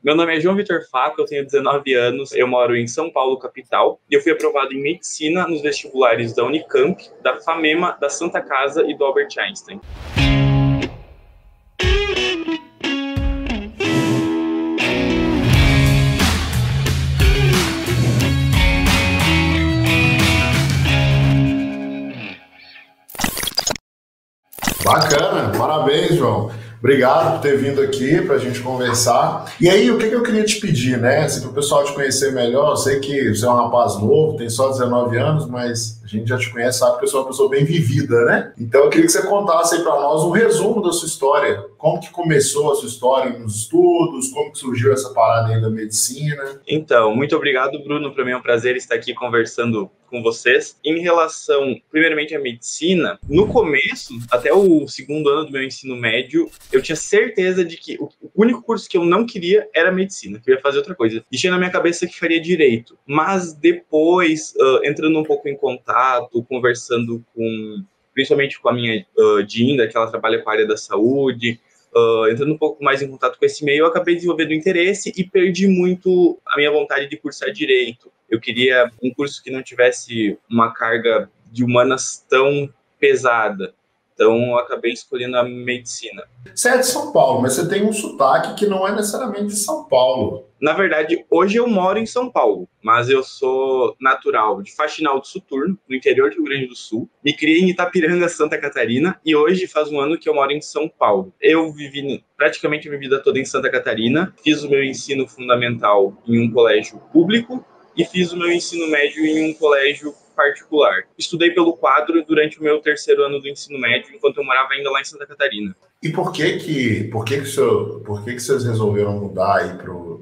Meu nome é João Vitor Faco, eu tenho 19 anos, eu moro em São Paulo, capital, e eu fui aprovado em Medicina nos vestibulares da Unicamp, da FAMEMA, da Santa Casa e do Albert Einstein. Bacana, parabéns, João. Obrigado por ter vindo aqui para a gente conversar. E aí, o que eu queria te pedir, né? Assim, para o pessoal te conhecer melhor, eu sei que você é um rapaz novo, tem só 19 anos, mas a gente já te conhece, sabe que eu sou uma pessoa bem vivida, né? Então, eu queria que você contasse aí para nós um resumo da sua história. Como que começou a sua história nos estudos, como que surgiu essa parada aí da medicina? Então, muito obrigado, Bruno. Para mim é um prazer estar aqui conversando com vocês. Em relação, primeiramente, à medicina, no começo, até o segundo ano do meu ensino médio, eu tinha certeza de que o único curso que eu não queria era medicina, que eu ia fazer outra coisa. E tinha na minha cabeça que faria direito. Mas depois, entrando um pouco em contato, conversando principalmente com a minha Dinda, que ela trabalha com a área da saúde, entrando um pouco mais em contato com esse meio, eu acabei desenvolvendo interesse e perdi muito a minha vontade de cursar direito. Eu queria um curso que não tivesse uma carga de humanas tão pesada. Então, eu acabei escolhendo a medicina. Você é de São Paulo, mas você tem um sotaque que não é necessariamente de São Paulo. Na verdade, hoje eu moro em São Paulo, mas eu sou natural de Faxinal do Soturno, no interior do Rio Grande do Sul. Me criei em Itapiranga, Santa Catarina, e hoje faz um ano que eu moro em São Paulo. Eu vivi praticamente a minha vida toda em Santa Catarina, fiz o meu ensino fundamental em um colégio público e fiz o meu ensino médio em um colégio particular. Estudei pelo quadro durante o meu terceiro ano do ensino médio, enquanto eu morava ainda lá em Santa Catarina. E por que vocês resolveram mudar aí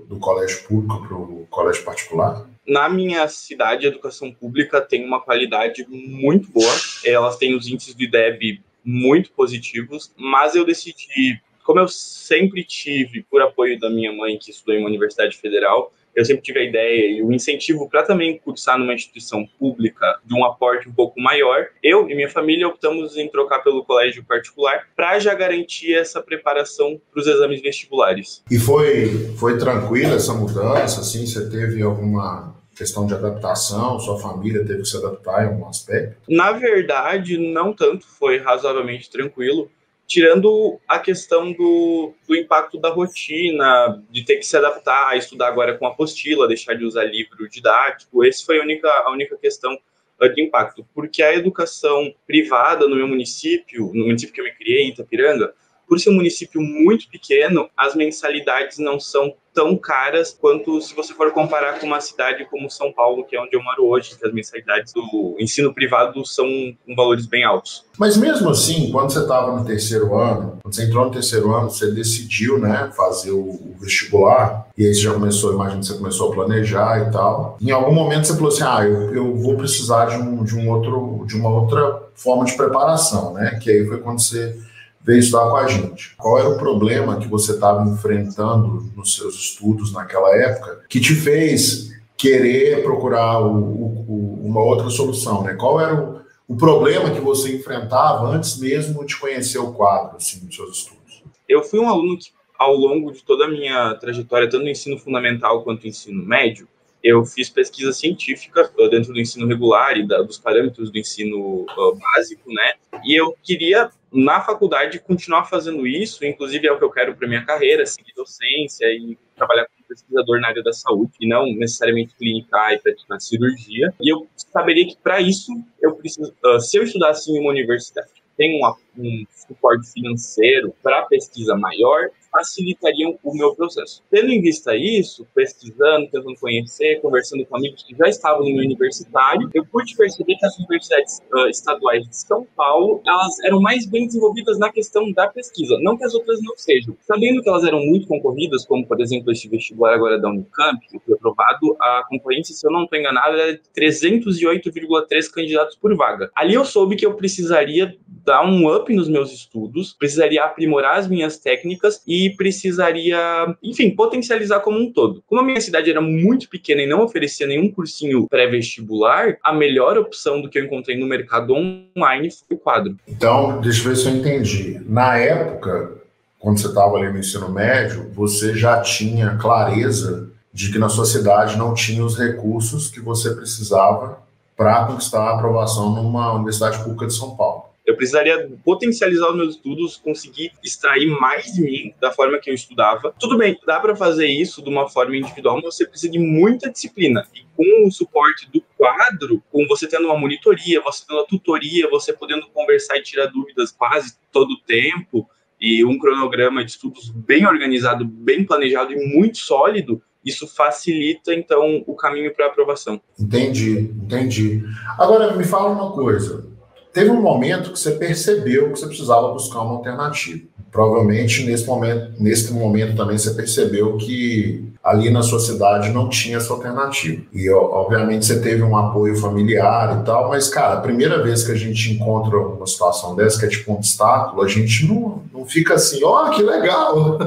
do colégio público para o colégio particular? Na minha cidade, a educação pública tem uma qualidade muito boa. Elas têm os índices de IDEB muito positivos, mas eu decidi, como eu sempre tive, por apoio da minha mãe, que estudou em uma universidade federal, eu sempre tive a ideia e o incentivo para também cursar numa instituição pública de um aporte um pouco maior. Eu e minha família optamos em trocar pelo colégio particular para já garantir essa preparação para os exames vestibulares. E foi tranquila essa mudança? Assim, você teve alguma questão de adaptação? Sua família teve que se adaptar em algum aspecto? Na verdade, não tanto, foi razoavelmente tranquilo. Tirando a questão do impacto da rotina, de ter que se adaptar a estudar agora com apostila, deixar de usar livro didático, essa foi a única questão de impacto. Porque a educação privada no meu município, no município que eu me criei, em Itapiranga, por ser um município muito pequeno, as mensalidades não são tão caras quanto se você for comparar com uma cidade como São Paulo, que é onde eu moro hoje, que as mensalidades do ensino privado são com valores bem altos. Mas mesmo assim, quando você estava no terceiro ano, quando você entrou no terceiro ano, você decidiu, né, fazer o vestibular, e aí você já começou, imagino que você começou a planejar e tal. Em algum momento você falou assim, eu vou precisar de uma outra forma de preparação, né, que aí foi quando você veio estudar com a gente. Qual era o problema que você estava enfrentando nos seus estudos naquela época que te fez querer procurar uma outra solução, né? Qual era o problema que você enfrentava antes mesmo de conhecer o quadro, assim, dos seus estudos? Eu fui um aluno que, ao longo de toda a minha trajetória, tanto no ensino fundamental quanto no ensino médio, eu fiz pesquisa científica dentro do ensino regular e dos parâmetros do ensino básico, né? E eu queria, na faculdade, continuar fazendo isso, inclusive é o que eu quero para minha carreira, seguir docência e trabalhar como pesquisador na área da saúde, e não necessariamente clinicar e praticar cirurgia. E eu saberia que, para isso, eu preciso, se eu estudasse em uma universidade que tem um suporte financeiro para pesquisa maior, facilitariam o meu processo. Tendo em vista isso, pesquisando, tentando conhecer, conversando com amigos que já estavam no meu universitário, eu pude perceber que as universidades estaduais de São Paulo, elas eram mais bem desenvolvidas na questão da pesquisa, não que as outras não sejam. Sabendo que elas eram muito concorridas, como, por exemplo, este vestibular agora da Unicamp, que foi aprovado, a concorrência, se eu não estou enganado, era de 308,3 candidatos por vaga. Ali eu soube que eu precisaria dar um up nos meus estudos, precisaria aprimorar as minhas técnicas e precisaria, enfim, potencializar como um todo. Como a minha cidade era muito pequena e não oferecia nenhum cursinho pré-vestibular, a melhor opção do que eu encontrei no mercado online foi o quadro. Então, deixa eu ver se eu entendi. Na época, quando você estava ali no ensino médio, você já tinha clareza de que na sua cidade não tinha os recursos que você precisava para conquistar a aprovação numa universidade pública de São Paulo. Eu precisaria potencializar os meus estudos, conseguir extrair mais de mim da forma que eu estudava. Tudo bem, dá para fazer isso de uma forma individual, mas você precisa de muita disciplina. E com o suporte do quadro, com você tendo uma monitoria, você tendo uma tutoria, você podendo conversar e tirar dúvidas quase todo o tempo, e um cronograma de estudos bem organizado, bem planejado e muito sólido, isso facilita, então, o caminho para a aprovação. Entendi. Agora, me fala uma coisa. Teve um momento que você percebeu que você precisava buscar uma alternativa. Provavelmente, nesse momento também, você percebeu que ali na sua cidade não tinha essa alternativa. E, obviamente, você teve um apoio familiar e tal, mas, cara, a primeira vez que a gente encontra uma situação dessa, que é tipo um obstáculo, a gente não fica assim, ó, que legal,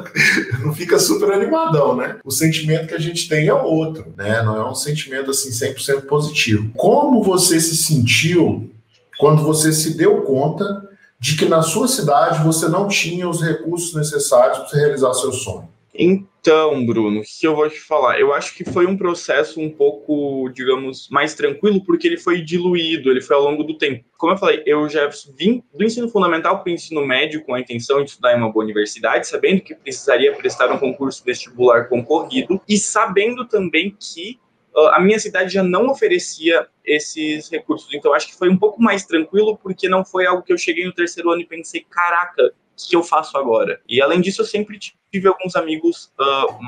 não fica super animadão, né? O sentimento que a gente tem é outro, né? Não é um sentimento, assim, 100% positivo. Como você se sentiu quando você se deu conta de que na sua cidade você não tinha os recursos necessários para você realizar seu sonho? Então, Bruno, o que eu vou te falar? Eu acho que foi um processo um pouco, digamos, mais tranquilo, porque ele foi diluído, ele foi ao longo do tempo. Como eu falei, eu já vim do ensino fundamental para o ensino médio com a intenção de estudar em uma boa universidade, sabendo que precisaria prestar um concurso vestibular concorrido e sabendo também que a minha cidade já não oferecia esses recursos. Então, acho que foi um pouco mais tranquilo, porque não foi algo que eu cheguei no terceiro ano e pensei, caraca, o que eu faço agora? E, além disso, eu sempre tive alguns amigos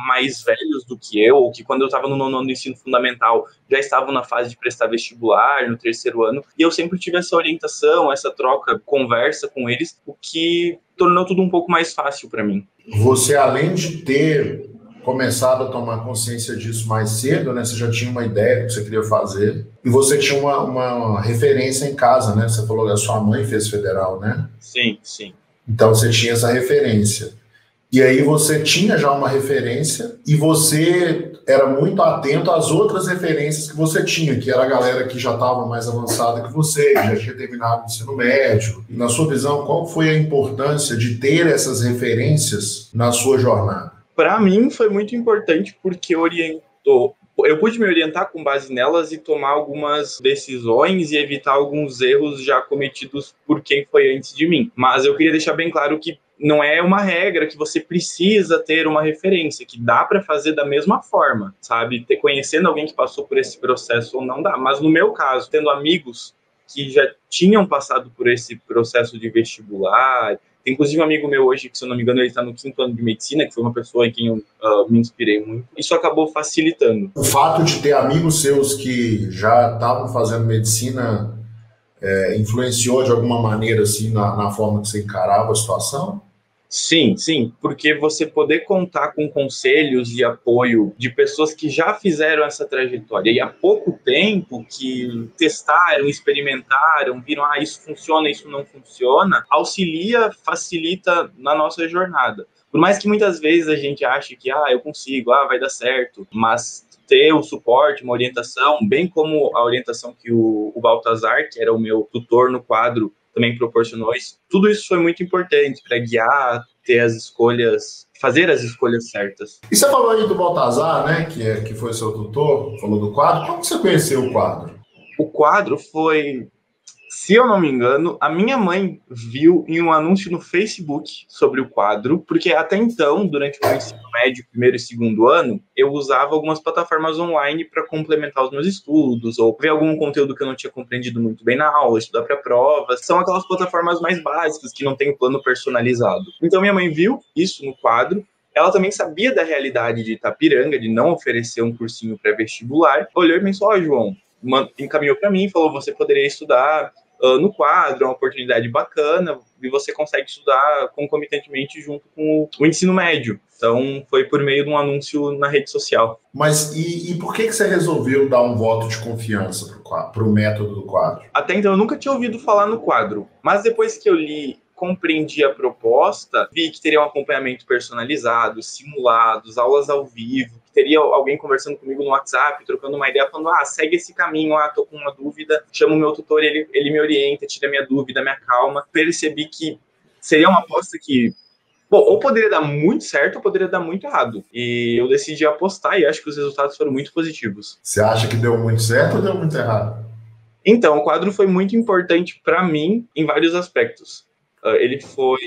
mais velhos do que eu, ou que quando eu estava no nono ano do ensino fundamental, já estavam na fase de prestar vestibular, no terceiro ano, e eu sempre tive essa orientação, essa troca, conversa com eles, o que tornou tudo um pouco mais fácil para mim. Você, além de ter começado a tomar consciência disso mais cedo, né? Você já tinha uma ideia do que você queria fazer e você tinha uma referência em casa, né? Você falou que a sua mãe fez federal, né? Sim. Então você tinha essa referência. E aí você tinha já uma referência e você era muito atento às outras referências que você tinha, que era a galera que já estava mais avançada que você, que já tinha terminado o ensino médio. E, na sua visão, qual foi a importância de ter essas referências na sua jornada? Para mim foi muito importante porque orientou. Eu pude me orientar com base nelas e tomar algumas decisões e evitar alguns erros já cometidos por quem foi antes de mim. Mas eu queria deixar bem claro que não é uma regra que você precisa ter uma referência, que dá para fazer da mesma forma, sabe? Conhecendo alguém que passou por esse processo ou não dá. Mas no meu caso, tendo amigos que já tinham passado por esse processo de vestibular. Tem inclusive um amigo meu hoje, que se eu não me engano, ele está no 5º ano de medicina, que foi uma pessoa em quem eu me inspirei muito. Isso acabou facilitando. O fato de ter amigos seus que já estavam fazendo medicina influenciou de alguma maneira assim, na forma que você encarava a situação? Sim, porque você poder contar com conselhos e apoio de pessoas que já fizeram essa trajetória e há pouco tempo que testaram, experimentaram, viram, isso funciona, isso não funciona, auxilia, facilita na nossa jornada. Por mais que muitas vezes a gente ache que, eu consigo, vai dar certo, mas ter o suporte, uma orientação, bem como a orientação que o Baltazar, que era o meu tutor no quadro, também proporcionou isso. Tudo isso foi muito importante para guiar, ter as escolhas, fazer as escolhas certas. E você falou aí do Baltazar, né, que foi seu tutor, falou do quadro. Como você conheceu o quadro? O quadro foi, se eu não me engano, a minha mãe viu em um anúncio no Facebook sobre o quadro, porque até então, durante o meu ensino médio, primeiro e segundo ano, eu usava algumas plataformas online para complementar os meus estudos, ou ver algum conteúdo que eu não tinha compreendido muito bem na aula, estudar para prova. São aquelas plataformas mais básicas, que não tem o plano personalizado. Então, minha mãe viu isso no quadro. Ela também sabia da realidade de Itapiranga, de não oferecer um cursinho pré-vestibular. Olhou e pensou, João, encaminhou para mim, falou, você poderia estudar no quadro, é uma oportunidade bacana, e você consegue estudar concomitantemente junto com o ensino médio. Então, foi por meio de um anúncio na rede social. Mas e por que você resolveu dar um voto de confiança para o método do quadro? Até então, eu nunca tinha ouvido falar no quadro, mas depois que eu li, compreendi a proposta, vi que teria um acompanhamento personalizado, simulados, aulas ao vivo, que teria alguém conversando comigo no WhatsApp, trocando uma ideia, falando, segue esse caminho, tô com uma dúvida, chamo o meu tutor, ele me orienta, tira minha dúvida, me acalma. Percebi que seria uma aposta que Bom, ou poderia dar muito certo ou poderia dar muito errado. E eu decidi apostar e acho que os resultados foram muito positivos. Você acha que deu muito certo ou deu muito errado? Então, o quadro foi muito importante para mim em vários aspectos. Ele foi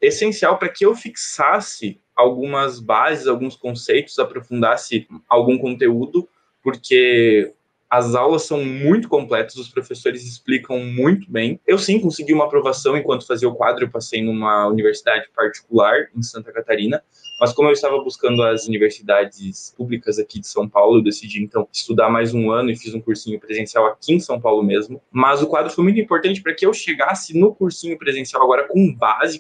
essencial para que eu fixasse algumas bases, alguns conceitos, aprofundasse algum conteúdo, porque as aulas são muito completas, os professores explicam muito bem. Eu sim consegui uma aprovação enquanto fazia o quadro, eu passei numa universidade particular em Santa Catarina, mas como eu estava buscando as universidades públicas aqui de São Paulo, eu decidi então estudar mais um ano e fiz um cursinho presencial aqui em São Paulo mesmo. Mas o quadro foi muito importante para que eu chegasse no cursinho presencial agora com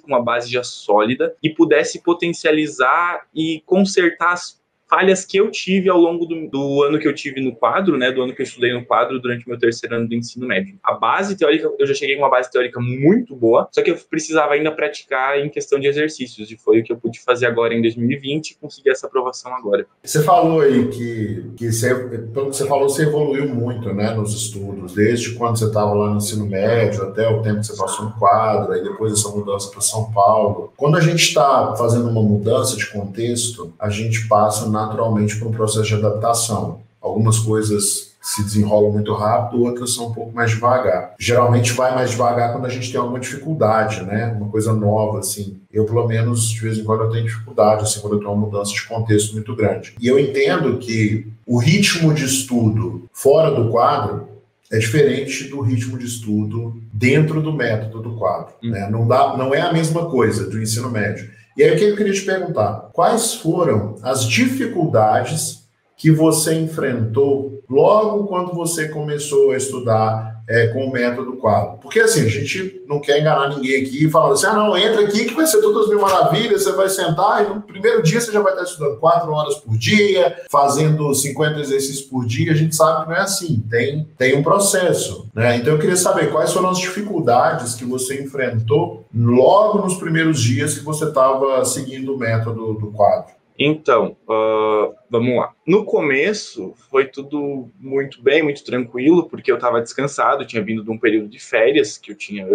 uma base já sólida, e pudesse potencializar e consertar as falhas que eu tive ao longo do ano que eu tive no quadro, né, do ano que eu estudei no quadro durante o meu terceiro ano do ensino médio. A base teórica, eu já cheguei com uma base teórica muito boa, só que eu precisava ainda praticar em questão de exercícios, e foi o que eu pude fazer agora em 2020 e conseguir essa aprovação agora. Você falou aí que você, pelo que você falou, você evoluiu muito, né, nos estudos, desde quando você estava lá no ensino médio até o tempo que você passou no quadro, aí depois essa mudança para São Paulo. Quando a gente está fazendo uma mudança de contexto, a gente passa naturalmente por um processo de adaptação. Algumas coisas se desenrolam muito rápido, outras são um pouco mais devagar. Geralmente vai mais devagar quando a gente tem alguma dificuldade, né? Uma coisa nova, assim. Eu, pelo menos, de vez em quando eu tenho dificuldade, assim, quando eu tenho uma mudança de contexto muito grande. E eu entendo que o ritmo de estudo fora do quadro é diferente do ritmo de estudo dentro do método do quadro, né? Não é a mesma coisa do ensino médio. E aí o que eu queria te perguntar, quais foram as dificuldades que você enfrentou logo quando você começou a estudar com o método quadro? Porque assim, a gente não quer enganar ninguém aqui falando assim, não, entra aqui que vai ser todas mil maravilhas, você vai sentar e no primeiro dia você já vai estar estudando 4 horas por dia, fazendo 50 exercícios por dia. A gente sabe que não é assim, tem um processo, né? Então eu queria saber quais foram as dificuldades que você enfrentou logo nos primeiros dias que você estava seguindo o método do quadro. Então, vamos lá. No começo, foi tudo muito bem, muito tranquilo, porque eu estava descansado, tinha vindo de um período de férias que eu tinha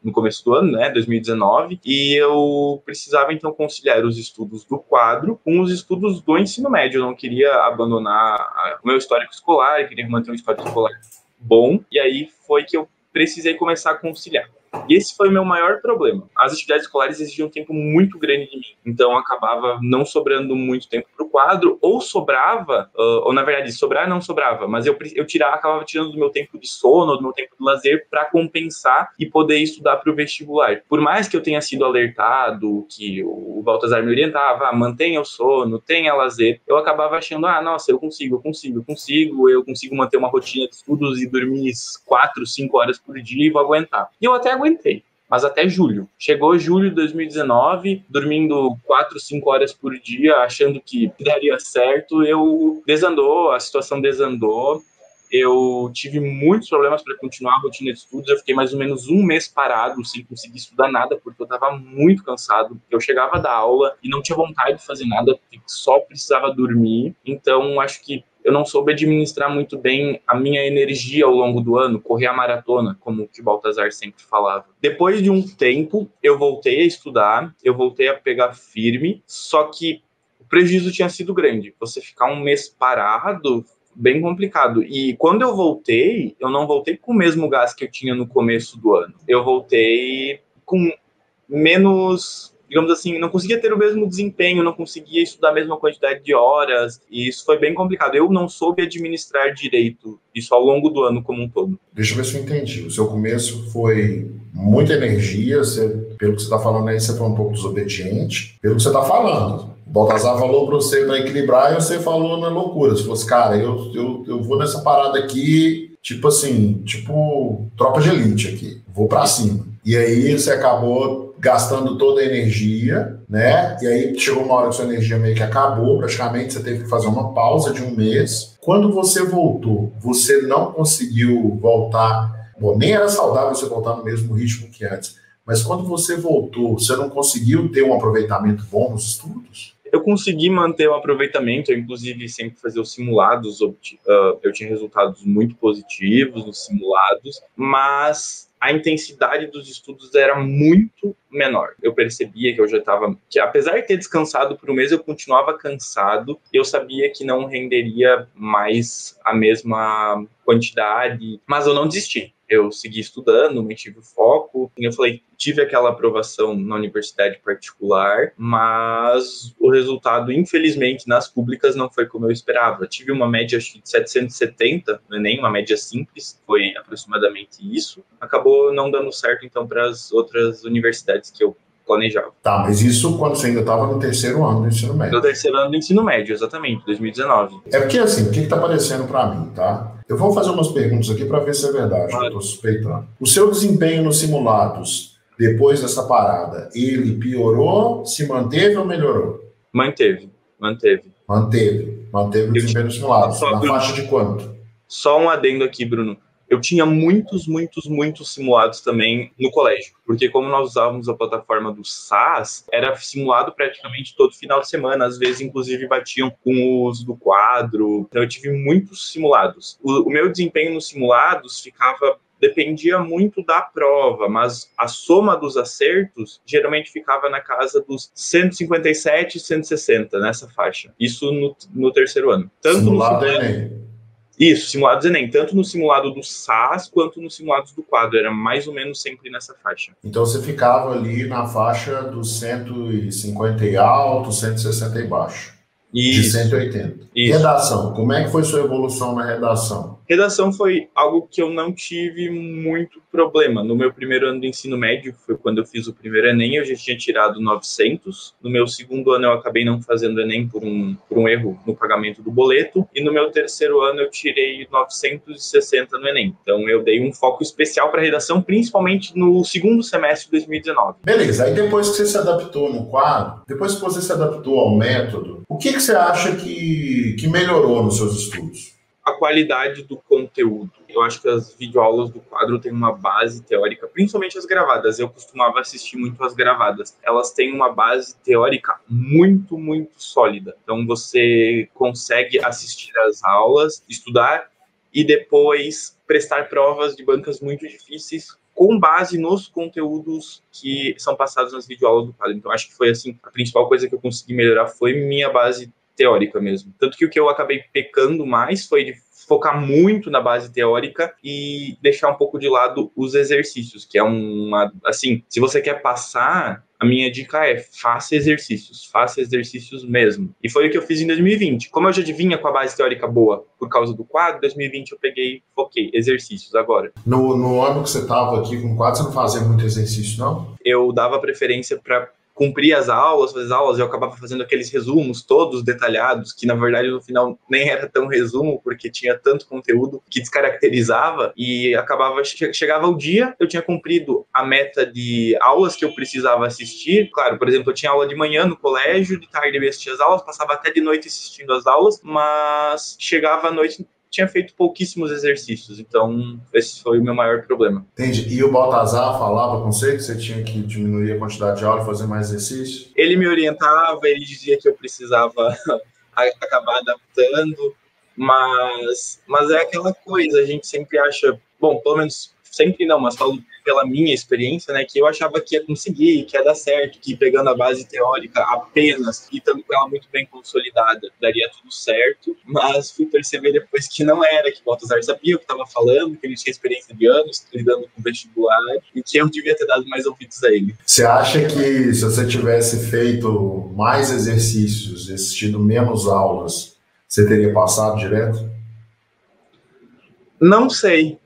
no começo do ano, né, 2019, e eu precisava, então, conciliar os estudos do quadro com os estudos do ensino médio. Eu não queria abandonar o meu histórico escolar, eu queria manter um histórico escolar bom, e aí foi que eu precisei começar a conciliar. E esse foi o meu maior problema. As atividades escolares exigiam um tempo muito grande de mim, então acabava não sobrando muito tempo para o quadro, ou sobrava, ou na verdade, sobrar não sobrava, mas eu acabava tirando do meu tempo de sono, do meu tempo de lazer, para compensar e poder estudar para o vestibular. Por mais que eu tenha sido alertado, que o Baltazar me orientava, mantenha o sono, tenha lazer, eu acabava achando, nossa, eu consigo manter uma rotina de estudos e dormir 4, 5 horas por dia e vou aguentar. E eu até aguentei, mas até julho. Chegou julho de 2019, dormindo 4, 5 horas por dia, achando que daria certo, a situação desandou. Eu tive muitos problemas para continuar a rotina de estudos. Eu fiquei mais ou menos um mês parado, sem conseguir estudar nada, porque eu estava muito cansado. Eu chegava da aula e não tinha vontade de fazer nada, só precisava dormir. Então, acho que eu não soube administrar muito bem a minha energia ao longo do ano, correr a maratona, como o que o Baltazar sempre falava. Depois de um tempo, eu voltei a estudar, eu voltei a pegar firme, só que o prejuízo tinha sido grande. Você ficar um mês parado, bem complicado. E quando eu voltei, eu não voltei com o mesmo gás que eu tinha no começo do ano. Eu voltei com menos, digamos assim, não conseguia ter o mesmo desempenho, não conseguia estudar a mesma quantidade de horas, e isso foi bem complicado. Eu não soube administrar direito isso ao longo do ano como um todo. Deixa eu ver se eu entendi. O seu começo foi muita energia, pelo que você está falando aí, você foi um pouco desobediente, pelo que você está falando. O Baltazar falou para você para equilibrar e você falou na loucura. Você falou assim, cara, eu vou nessa parada aqui, tipo assim, tipo tropa de elite aqui, vou para cima. E aí você acabou gastando toda a energia, né? E aí chegou uma hora que sua energia meio que acabou, praticamente você teve que fazer uma pausa de um mês. Quando você voltou, você não conseguiu voltar, bom, nem era saudável você voltar no mesmo ritmo que antes, mas quando você voltou, você não conseguiu ter um aproveitamento bom nos estudos? Eu consegui manter o aproveitamento, eu inclusive sempre fazia os simulados, eu tinha resultados muito positivos nos simulados, mas a intensidade dos estudos era muito menor. Eu percebia que eu já estava... que apesar de ter descansado por um mês, eu continuava cansado e eu sabia que não renderia mais a mesma quantidade, mas eu não desisti. Eu segui estudando, mantive o foco. Eu falei, tive aquela aprovação na universidade particular, mas o resultado, infelizmente, nas públicas não foi como eu esperava. Eu tive uma média acho, de 770 no Enem, uma média simples, foi aproximadamente isso. Acabou não dando certo, então, para as outras universidades que eu planejava. Tá, mas isso quando você ainda estava no terceiro ano do ensino médio. No terceiro ano do ensino médio, exatamente, 2019. É porque, assim, o que está aparecendo para mim, tá? Eu vou fazer umas perguntas aqui para ver se é verdade, que eu estou suspeitando. O seu desempenho nos simulados, depois dessa parada, ele piorou, se manteve ou melhorou? Manteve. Manteve o desempenho nos simulados. Na faixa de quanto? Só um adendo aqui, Bruno. Eu tinha muitos simulados também no colégio, porque como nós usávamos a plataforma do SAS, era simulado praticamente todo final de semana, às vezes inclusive batiam com o uso do quadro, então eu tive muitos simulados. O meu desempenho nos simulados dependia muito da prova, mas a soma dos acertos geralmente ficava na casa dos 157, 160, nessa faixa. Isso no terceiro ano. Tanto simulado no Enem. Isso, simulados Enem, tanto no simulado do SAS quanto nos simulados do quadro, era mais ou menos sempre nessa faixa. Então você ficava ali na faixa dos 150 e alto, 160 e baixo. Isso. De 180. Isso. Redação, como é que foi sua evolução na redação? Redação foi algo que eu não tive muito problema. No meu primeiro ano do ensino médio, foi quando eu fiz o primeiro Enem, eu já tinha tirado 900. No meu segundo ano, eu acabei não fazendo Enem por um erro no pagamento do boleto. E no meu terceiro ano, eu tirei 960 no Enem. Então, eu dei um foco especial para redação, principalmente no segundo semestre de 2019. Beleza, aí depois que você se adaptou no quadro, depois que você se adaptou ao método, o que você acha que melhorou nos seus estudos? A qualidade do conteúdo. Eu acho que as videoaulas do quadro têm uma base teórica, principalmente as gravadas. Eu costumava assistir muito as gravadas. Elas têm uma base teórica muito sólida. Então você consegue assistir as aulas, estudar e depois prestar provas de bancas muito difíceis com base nos conteúdos que são passados nas videoaulas do quadro. Então acho que foi assim, a principal coisa que eu consegui melhorar foi minha base teórica mesmo. Tanto que o que eu acabei pecando mais foi de focar muito na base teórica e deixar um pouco de lado os exercícios, que é assim, se você quer passar, a minha dica é faça exercícios mesmo. E foi o que eu fiz em 2020. Como eu já vinha com a base teórica boa por causa do quadro, em 2020 eu foquei exercícios agora. No ano que você estava aqui com o quadro, você não fazia muito exercício, não? Eu dava preferência para cumprir as aulas, fazer as aulas, eu acabava fazendo aqueles resumos todos detalhados, que na verdade no final nem era tão resumo, porque tinha tanto conteúdo que descaracterizava, e chegava o dia, eu tinha cumprido a meta de aulas que eu precisava assistir. Claro, por exemplo, eu tinha aula de manhã no colégio, de tarde eu ia assistir as aulas, passava até de noite assistindo as aulas, mas chegava à noite, tinha feito pouquíssimos exercícios, então esse foi o meu maior problema. Entendi. E o Baltazar falava com você que você tinha que diminuir a quantidade de aula e fazer mais exercício? Ele me orientava, ele dizia que eu precisava acabar adaptando, mas é aquela coisa, a gente sempre acha, bom, pelo menos sempre não, mas falo pela minha experiência, né, que eu achava que ia conseguir, que ia dar certo, que pegando a base teórica apenas e estando com ela muito bem consolidada, daria tudo certo, mas fui perceber depois que não era, que o Baltazar sabia o que estava falando, que ele tinha experiência de anos lidando com vestibular e que eu devia ter dado mais ouvidos a ele. Você acha que se você tivesse feito mais exercícios, assistido menos aulas, você teria passado direto? Não sei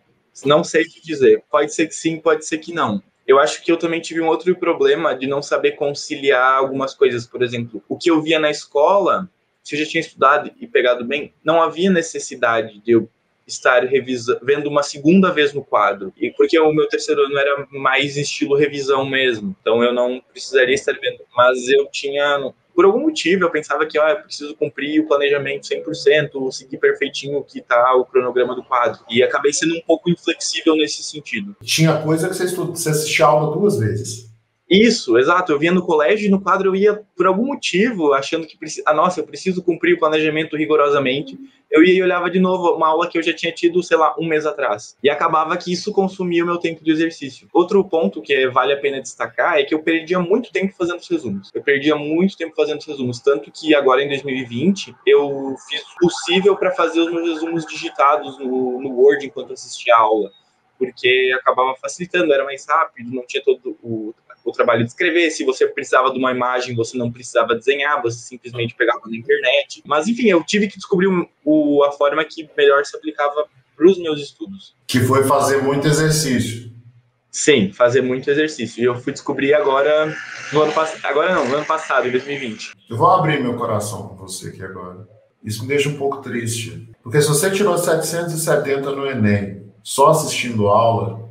o que dizer. Pode ser que sim, pode ser que não. Eu acho que eu também tive um outro problema de não saber conciliar algumas coisas. Por exemplo, o que eu via na escola, se eu já tinha estudado e pegado bem, não havia necessidade de eu estar vendo uma segunda vez no quadro. E porque o meu terceiro ano era mais estilo revisão mesmo. Então eu não precisaria estar vendo. Mas eu tinha... Por algum motivo, eu pensava que eu preciso cumprir o planejamento 100%, seguir perfeitinho o que está o cronograma do quadro. E acabei sendo um pouco inflexível nesse sentido. Tinha coisa que você assistia a aula 2 vezes. Isso, exato. Eu vinha no colégio e no quadro eu ia, por algum motivo, achando que, nossa, eu preciso cumprir o planejamento rigorosamente. Eu ia e olhava de novo uma aula que eu já tinha tido, sei lá, um mês atrás. E acabava que isso consumia o meu tempo de exercício. Outro ponto que vale a pena destacar é que eu perdia muito tempo fazendo os resumos. Eu perdia muito tempo fazendo os resumos, tanto que agora em 2020 eu fiz o possível para fazer os meus resumos digitados no Word enquanto assistia a aula, porque acabava facilitando, era mais rápido, não tinha todo o trabalho de escrever. Se você precisava de uma imagem, você não precisava desenhar, você simplesmente pegava na internet. Mas, enfim, eu tive que descobrir a forma que melhor se aplicava para os meus estudos. Que foi fazer muito exercício. Sim, fazer muito exercício. E eu fui descobrir agora, no ano passado, em 2020. Eu vou abrir meu coração com você aqui agora. Isso me deixa um pouco triste. Porque se você tirou 770 no Enem, só assistindo aula,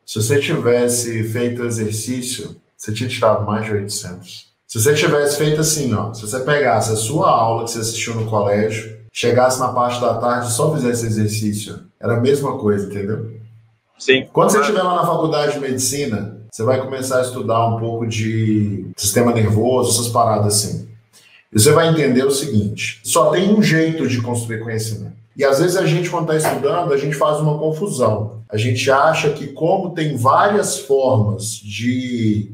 se você tivesse feito exercício, você tinha tirado mais de 800. Se você tivesse feito assim, ó, se você pegasse a sua aula que você assistiu no colégio, chegasse na parte da tarde e só fizesse exercício, era a mesma coisa, entendeu? Sim. Quando você estiver lá na faculdade de medicina, você vai começar a estudar um pouco de sistema nervoso, essas paradas assim. E você vai entender o seguinte, só tem um jeito de construir conhecimento. E às vezes a gente, quando está estudando, a gente faz uma confusão. A gente acha que como tem várias formas de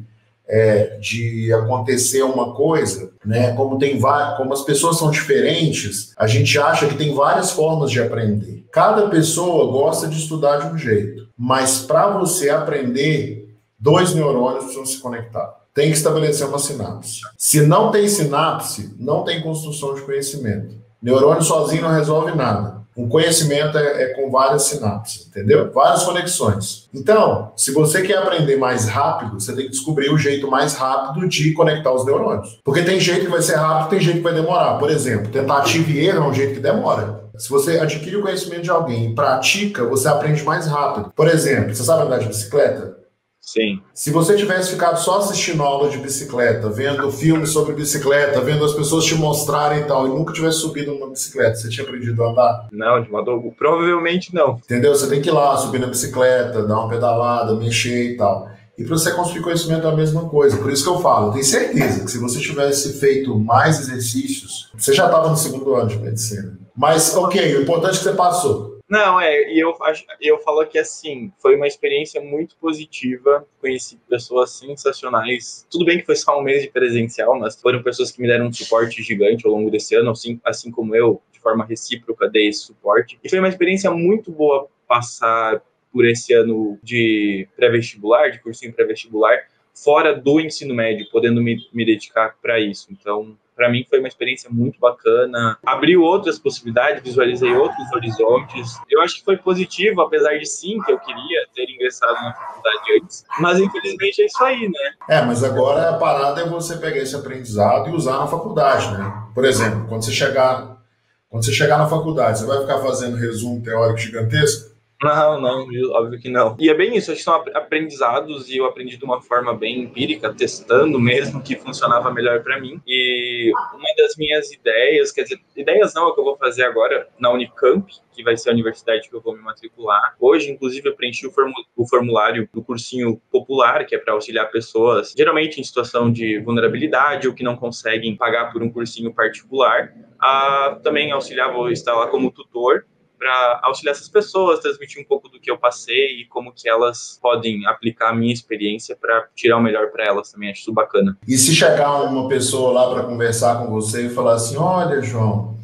acontecer uma coisa, né? Como as pessoas são diferentes, a gente acha que tem várias formas de aprender. Cada pessoa gosta de estudar de um jeito, mas para você aprender, 2 neurônios precisam se conectar. Tem que estabelecer uma sinapse. Se não tem sinapse, não tem construção de conhecimento. Neurônio sozinho não resolve nada. O conhecimento é com várias sinapses, entendeu? Várias conexões. Então, se você quer aprender mais rápido, você tem que descobrir o jeito mais rápido de conectar os neurônios. Porque tem jeito que vai ser rápido, tem jeito que vai demorar. Por exemplo, tentativa e erro é um jeito que demora. Se você adquire o conhecimento de alguém e pratica, você aprende mais rápido. Por exemplo, você sabe andar de bicicleta? Sim. Se você tivesse ficado só assistindo aula de bicicleta, vendo filmes sobre bicicleta, vendo as pessoas te mostrarem e tal, e nunca tivesse subido numa bicicleta, você tinha aprendido a andar? Não, de modo algum. Provavelmente não. Entendeu? Você tem que ir lá, subir na bicicleta, dar uma pedalada, mexer e tal. E para você construir conhecimento é a mesma coisa. Por isso que eu falo, eu tenho certeza que se você tivesse feito mais exercícios, você já estava no 2º ano de medicina. Mas, ok, o importante é que você passou. Não, e eu falo que, assim, foi uma experiência muito positiva, conheci pessoas sensacionais, tudo bem que foi só um mês de presencial, mas foram pessoas que me deram um suporte gigante ao longo desse ano, assim como eu, de forma recíproca, dei esse suporte, e foi uma experiência muito boa passar por esse ano de pré-vestibular, de cursinho pré-vestibular, fora do ensino médio, podendo me dedicar para isso. Então, para mim foi uma experiência muito bacana, abriu outras possibilidades, visualizei outros horizontes. Eu acho que foi positivo, apesar de sim, que eu queria ter ingressado na faculdade antes, mas infelizmente é isso aí, né? Mas agora a parada é você pegar esse aprendizado e usar na faculdade, né? Por exemplo, quando você chegar na faculdade, você vai ficar fazendo resumo teórico gigantesco? Não, óbvio que não. E é bem isso, acho que são aprendizados e eu aprendi de uma forma bem empírica, testando mesmo que funcionava melhor para mim. E uma das minhas ideias, quer dizer, ideias não, é o que eu vou fazer agora na Unicamp, que vai ser a universidade que eu vou me matricular. Hoje, inclusive, eu preenchi o formulário do cursinho popular, que é para auxiliar pessoas, geralmente em situação de vulnerabilidade ou que não conseguem pagar por um cursinho particular. Também auxiliar, vou estar lá como tutor, para auxiliar essas pessoas, transmitir um pouco do que eu passei e como que elas podem aplicar a minha experiência para tirar o melhor para elas também, acho isso bacana. E se chegar uma pessoa lá para conversar com você e falar assim, olha, João,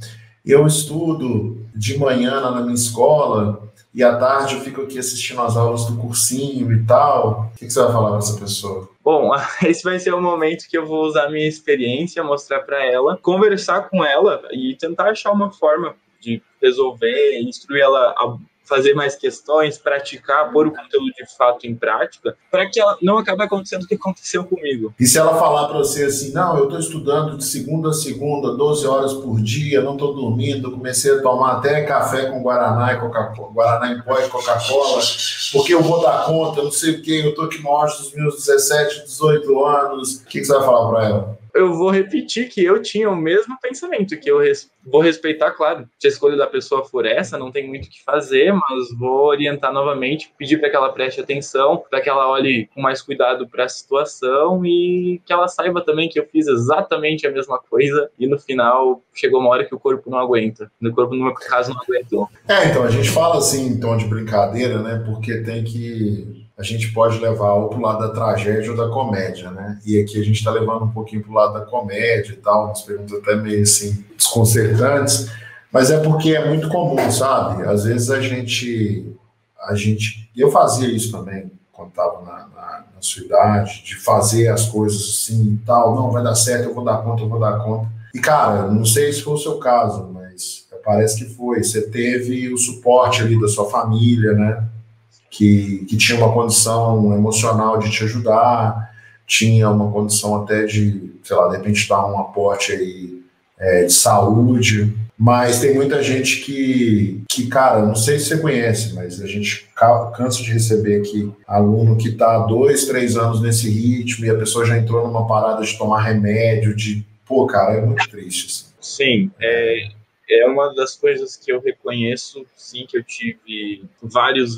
eu estudo de manhã na minha escola e à tarde eu fico aqui assistindo as aulas do cursinho e tal, o que você vai falar para essa pessoa? Bom, esse vai ser o momento que eu vou usar a minha experiência, mostrar para ela, conversar com ela e tentar achar uma forma de resolver, instruir ela a fazer mais questões, praticar, pôr o conteúdo de fato em prática, para que ela não acabe acontecendo o que aconteceu comigo. E se ela falar para você assim, não, eu estou estudando de segunda a segunda, 12 horas por dia, não estou dormindo, comecei a tomar até café com Guaraná e Coca-Cola, Guaraná em pó e Coca-Cola, porque eu vou dar conta, eu não sei o quê, eu estou aqui no auge dos meus 17, 18 anos, o que você vai falar para ela? eu vou repetir que eu tinha o mesmo pensamento, que eu vou respeitar, claro, se a escolha da pessoa for essa, não tem muito o que fazer, mas vou orientar novamente, pedir para que ela preste atenção, para que ela olhe com mais cuidado para a situação e que ela saiba também que eu fiz exatamente a mesma coisa e no final chegou uma hora que o corpo não aguenta. O corpo, no meu caso, não aguentou. Então, a gente fala assim em tom de brincadeira, né? Porque a gente pode levar ou pro lado da tragédia ou da comédia, né? E aqui a gente está levando um pouquinho pro lado da comédia e tal, umas perguntas até meio assim desconcertantes, mas é porque é muito comum, sabe? Às vezes eu fazia isso também quando estava na sua idade, de fazer as coisas assim e tal, não, vai dar certo, eu vou dar conta. E, cara, não sei se foi o seu caso, mas parece que foi. Você teve o suporte ali da sua família, né? Que tinha uma condição emocional de te ajudar, tinha uma condição até de, sei lá, de repente dar um aporte aí de saúde, mas tem muita gente que, cara, não sei se você conhece, mas a gente cansa de receber aqui aluno que está há 2, 3 anos nesse ritmo e a pessoa já entrou numa parada de tomar remédio, pô, cara, é muito triste. Assim. Sim, é uma das coisas que eu reconheço, sim, que eu tive vários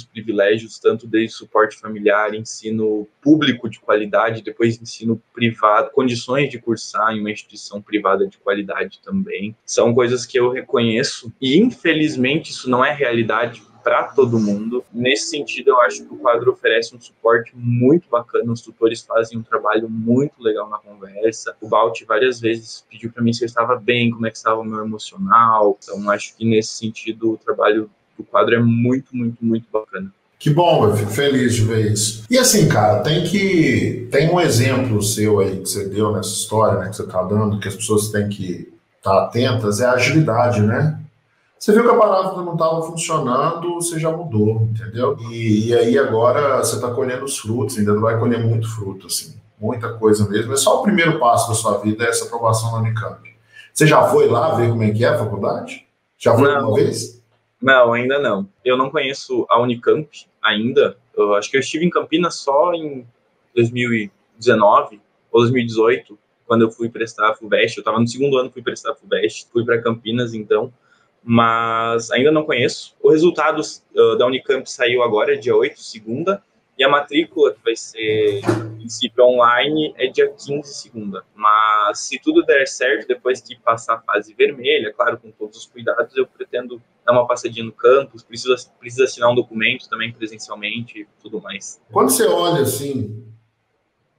privilégios, tanto desde suporte familiar, ensino público de qualidade, depois ensino privado, condições de cursar em uma instituição privada de qualidade também. São coisas que eu reconheço e, infelizmente, isso não é realidade para todo mundo. Nesse sentido, eu acho que o quadro oferece um suporte muito bacana, os tutores fazem um trabalho muito legal na conversa. O Balt várias vezes pediu para mim se eu estava bem, como é que estava o meu emocional. Então, acho que nesse sentido, o trabalho do quadro é muito bacana. Que bom, eu fico feliz de ver isso. E assim, cara, tem um exemplo seu aí que você deu nessa história, né, que você está dando, que as pessoas têm que estar atentas, é a agilidade, né? Você viu que a palavra não estava funcionando, você já mudou, entendeu? E aí agora você está colhendo os frutos, ainda vai colher muito fruto, assim, muita coisa mesmo. É só o primeiro passo da sua vida, essa aprovação na Unicamp. Você já foi lá ver como é que é a faculdade? Já foi uma vez? Não, ainda não. Eu não conheço a Unicamp ainda. Eu acho que eu estive em Campinas só em 2019 ou 2018, quando eu fui prestar a FUVEST. Eu estava no segundo ano, fui prestar a FUVEST, fui para Campinas, então, mas ainda não conheço. O resultado da Unicamp saiu agora, dia 8, segunda, e a matrícula, que vai ser, em princípio, online, é dia 15, segunda. Mas se tudo der certo, depois que passar a fase vermelha, claro, com todos os cuidados, eu pretendo dar uma passadinha no campus, precisa assinar um documento também presencialmente e tudo mais. Quando você olha assim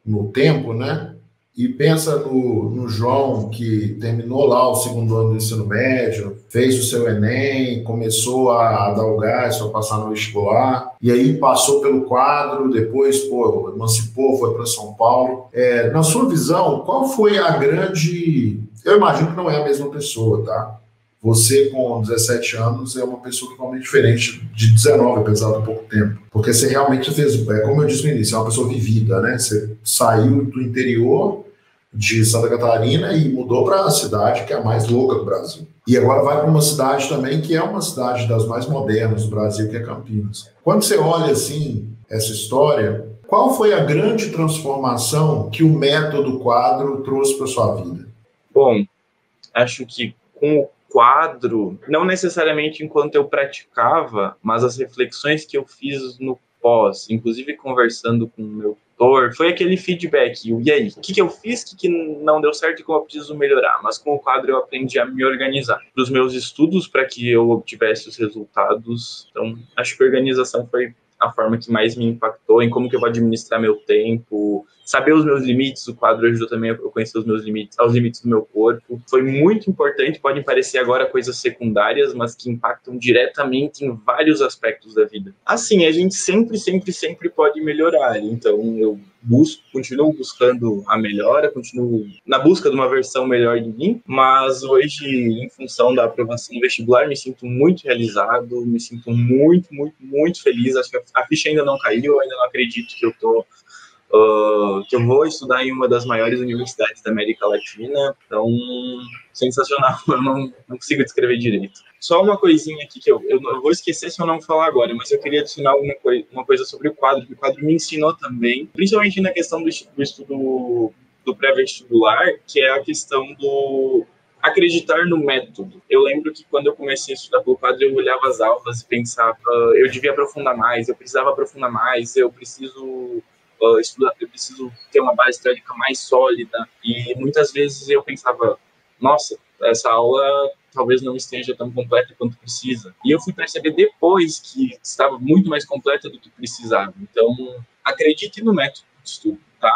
no tempo, né, e pensa no João, que terminou lá o segundo ano do ensino médio, fez o seu Enem, começou a dar o gás para passar no vestibular, e aí passou pelo quadro, depois, pô, emancipou, foi para São Paulo. Na sua visão, qual foi a grande... Eu imagino que não é a mesma pessoa, tá? Você, com 17 anos, é uma pessoa totalmente diferente de 19, apesar do pouco tempo. Porque você realmente fez, como eu disse no início, é uma pessoa vivida, né? Você saiu do interior de Santa Catarina e mudou para a cidade que é a mais louca do Brasil. E agora vai para uma cidade também que é uma cidade das mais modernas do Brasil, que é Campinas. Quando você olha, assim, essa história, qual foi a grande transformação que o método quadro trouxe para sua vida? Bom, acho que com o quadro, não necessariamente enquanto eu praticava, mas as reflexões que eu fiz no pós, inclusive conversando com o meu tutor, foi aquele feedback, e aí, o que eu fiz, o que não deu certo e como eu preciso melhorar, mas com o quadro eu aprendi a me organizar para os meus estudos, para que eu obtivesse os resultados. Então, acho que a organização foi a forma que mais me impactou em como que eu vou administrar meu tempo, saber os meus limites. O quadro ajudou também a eu conhecer os meus limites, aos limites do meu corpo. Foi muito importante, podem parecer agora coisas secundárias, mas que impactam diretamente em vários aspectos da vida. Assim, a gente sempre pode melhorar, então eu continuo buscando a melhora, continuo na busca de uma versão melhor de mim, mas hoje, em função da aprovação do vestibular, me sinto muito realizado, me sinto muito feliz. Acho que a ficha ainda não caiu, eu ainda não acredito que que eu vou estudar em uma das maiores universidades da América Latina. Então, sensacional, eu não consigo descrever direito. Só uma coisinha aqui que eu vou esquecer se eu não falar agora, mas eu queria adicionar uma coisa sobre o quadro, que o quadro me ensinou também, principalmente na questão do estudo do pré-vestibular, que é a questão do acreditar no método. Eu lembro que quando eu comecei a estudar pelo quadro, eu olhava as aulas e pensava, eu devia aprofundar mais, eu precisava aprofundar mais, eu preciso estudar, eu preciso ter uma base teórica mais sólida. E muitas vezes eu pensava, nossa, essa aula talvez não esteja tão completa quanto precisa. E eu fui perceber depois que estava muito mais completa do que precisava. Então, acredite no método de estudo, tá?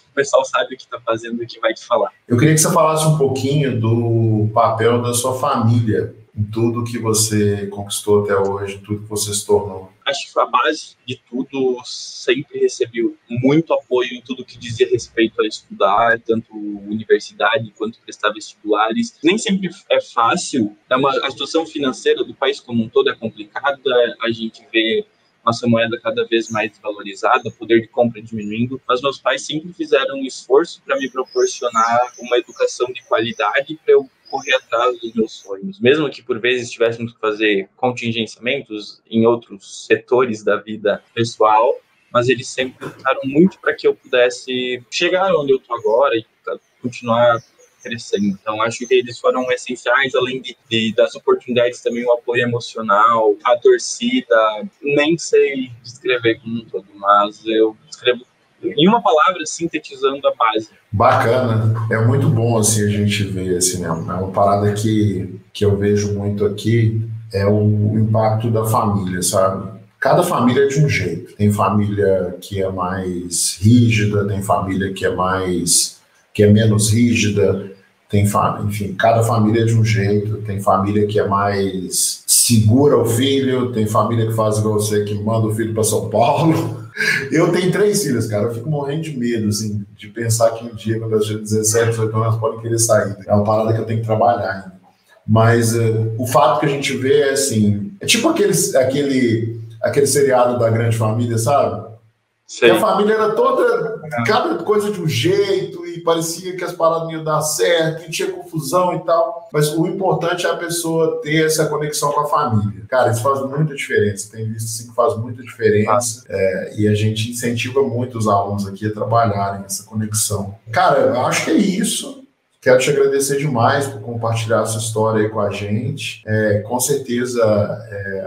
O pessoal sabe o que está fazendo e o que vai te falar. Eu queria que você falasse um pouquinho do papel da sua família em tudo que você conquistou até hoje, tudo que você se tornou. Acho que a base de tudo, sempre recebi muito apoio em tudo que dizia respeito a estudar, tanto universidade quanto prestar vestibulares. Nem sempre é fácil, a situação financeira do país como um todo é complicada, a gente vê nossa moeda cada vez mais desvalorizada, poder de compra diminuindo, mas meus pais sempre fizeram um esforço para me proporcionar uma educação de qualidade para eu correr atrás dos meus sonhos. Mesmo que por vezes tivéssemos que fazer contingenciamentos em outros setores da vida pessoal, mas eles sempre lutaram muito para que eu pudesse chegar onde eu estou agora e continuar crescendo. Então, acho que eles foram essenciais, além das oportunidades, também o apoio emocional, a torcida. Nem sei descrever como um todo, mas eu descrevo em uma palavra, sintetizando a base. Bacana, é muito bom assim a gente ver assim, né? É uma parada que eu vejo muito aqui, é o impacto da família, sabe? Cada família é de um jeito. Tem família que é mais rígida, tem família que é menos rígida, enfim, cada família é de um jeito. Tem família que é mais segura o filho, tem família que faz igual você, que manda o filho para São Paulo. Eu tenho 3 filhos, cara. Eu fico morrendo de medo, assim, de pensar que um dia, quando eu tiver 17, 18 anos, elas podem querer sair. É uma parada que eu tenho que trabalhar ainda. Mas o fato que a gente vê é assim, é tipo aquele seriado da Grande Família, sabe? Que a família era toda, cada coisa de um jeito, e parecia que as paradas não iam dar certo, e tinha confusão e tal. Mas o importante é a pessoa ter essa conexão com a família. Cara, isso faz muita diferença. Tem visto sim que faz muita diferença. E a gente incentiva muito os alunos aqui a trabalharem essa conexão. Cara, eu acho que é isso. Quero te agradecer demais por compartilhar essa história aí com a gente. Com certeza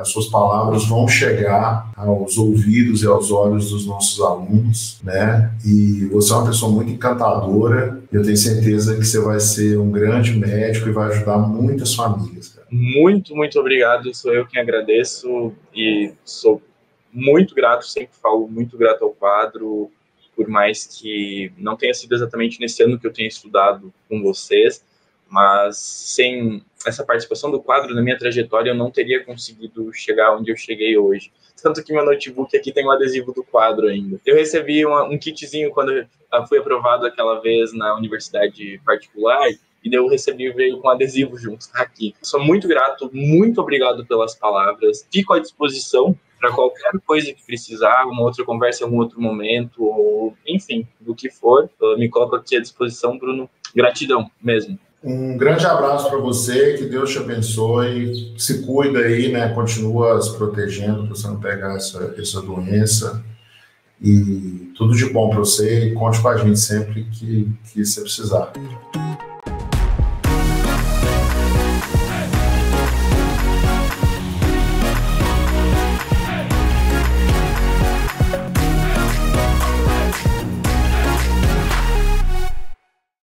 as suas palavras vão chegar aos ouvidos e aos olhos dos nossos alunos, né? E você é uma pessoa muito encantadora. Eu tenho certeza que você vai ser um grande médico e vai ajudar muitas famílias, cara. Muito, muito obrigado. Sou eu quem agradeço e sou muito grato, sempre falo muito grato ao quadro, por mais que não tenha sido exatamente nesse ano que eu tenha estudado com vocês, mas sem essa participação do quadro na minha trajetória, eu não teria conseguido chegar onde eu cheguei hoje. Tanto que meu notebook aqui tem um adesivo do quadro ainda. Eu recebi um kitzinho quando eu fui aprovado aquela vez na universidade particular, e eu recebi, veio com adesivo junto aqui. Sou muito grato, muito obrigado pelas palavras. Fico à disposição para qualquer coisa que precisar, uma outra conversa em algum outro momento, ou enfim, do que for. Eu me coloco aqui à disposição, Bruno. Gratidão mesmo. Um grande abraço para você, que Deus te abençoe. Se cuida aí, né? Continua se protegendo para você não pegar essa doença. E tudo de bom para você, e conte com a gente sempre que você precisar.